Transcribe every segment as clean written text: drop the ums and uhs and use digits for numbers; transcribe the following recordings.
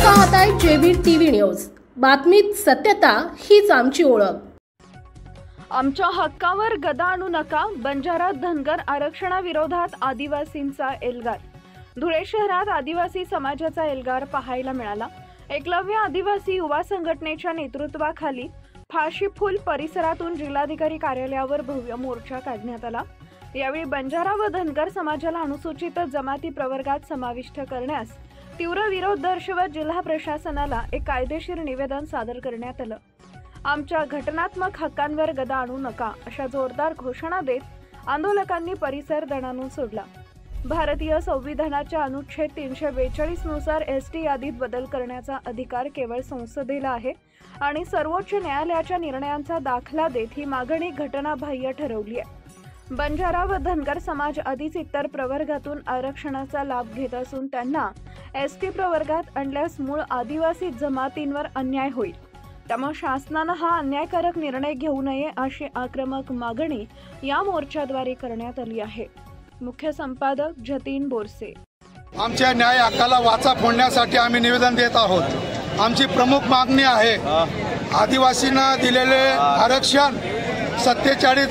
पाहताय JB TV news. बातमीत सत्यता हीच आमची ओळख। आमच्या हक्कावर गदा आणू नका, बंजारा धनगर आरक्षणाविरोधात आदिवासींचा एल्गार। धुळे शहरात आदिवासी समाजाचा एल्गार पाहायला मिळाला। एकलव्य आदिवासी युवा संघटनेच्या नेतृत्वाखाली फाशीफूल परिसरातून जिल्हाधिकारी कार्यालयावर भव्य मोर्चा काढण्यात आला। यावेळी बंजारा व धनगर समाजाला अनुसूचित जमाती प्रवर्गात समाविष्ट करण्यास तीव्र विरोध दर्शवत जिल्हा प्रशासनाला एक कायदेशीर निवेदन सादर करण्यात आलं। आमच्या घटनात्मक हक्कांवर गदा आणू नका अशा जोरदार घोषणा देत आंदोलकांनी परिसर दणाणून सोडला। भारतीय संविधानाच्या अनुच्छेद 342 नुसार एसटी यादीत बदल करण्याचा अधिकार केवळ संसदेला आहे आणि सर्वोच्च न्यायालयाच्या निर्णयांचा दाखला देत ही मागणी घटनाबाह्य ठरवली आहे। बंजारा व धनगर समाज आधीच इतर प्रवर्गातून आरक्षणाचा लाभ घेत असून त्यांना एसटी प्रवर्गात आणल्यास मूळ आदिवासी जमातींवर अन्याय होईल। त्यामुळे शासनाने हा अन्यायकारक निर्णय घेऊ नये अशी आक्रमक मागणी या मोर्चाद्वारे करण्यात आली आहे। मुख्य संपादक जतीन बोरसे। आमच्या न्याय हक्काला वाचा फोडण्यासाठी आम्ही निवेदन देत आहोत। आमची प्रमुख मागणी आहे, आदिवासींना दिलेले आरक्षण 47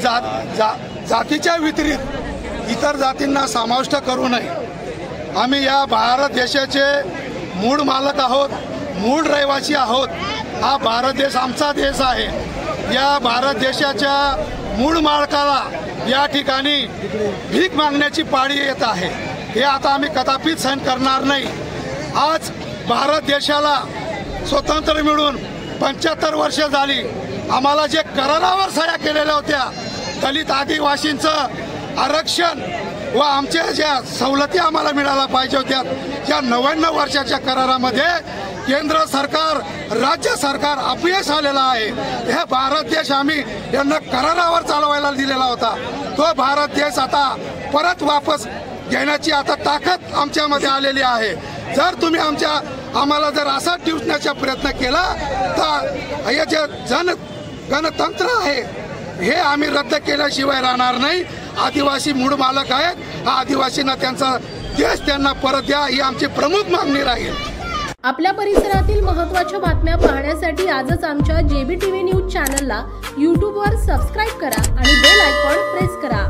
जातीच्या विपरीत इतर जातींना समाविष्ट करू नये। आम्ही या भारत देशाचे मूळ मालक आहोत, मूळ रहिवासी आहोत। हा भारत देश आमचा देश आहे। या भारत देशाच्या मूळ मालकाला या ठिकाणी भीक मागण्याची पाळी येत आहे। हे आता आम्ही कदापिच सहन करणार नाही। आज भारत देशाला स्वतंत्र मिळून 75 वर्ष झाली। आम्हाला जे करारावर सह्या केलेल्या होत्या, दलित आदिवासींचं आरक्षण व आमच्या ज्या सवलती आम्हाला मिळायला पाहिजे होत्या, या 99 वर्षाच्या करारामध्ये केंद्र सरकार, राज्य सरकार अपयश आलेला आहे। हे भारत देश आम्ही यांना करारावर चालवायला दिलेला होता, तो भारत देश आता परत वापस घेण्याची आता ताकद आमच्यामध्ये आलेली आहे। जर तुम्ही आम्हाला जर असा टिवण्याचा प्रयत्न केला तर हे जे गणतंत्र आहे हे आम्ही रद्द केल्याशिवाय राहणार नाही। आदिवासी मूळ मालक आहेत, हा आदिवासींना त्यांचा देश त्यांना परत द्या, ही आमची प्रमुख मागणी राहील। आपल्या परिसरातील महत्त्वाच्या बातम्या पाहण्यासाठी आजच आमच्या जेबी टीव्ही न्यूज चॅनलला YouTube वर सबस्क्राइब करा आणि बेल आयकॉन प्रेस करा।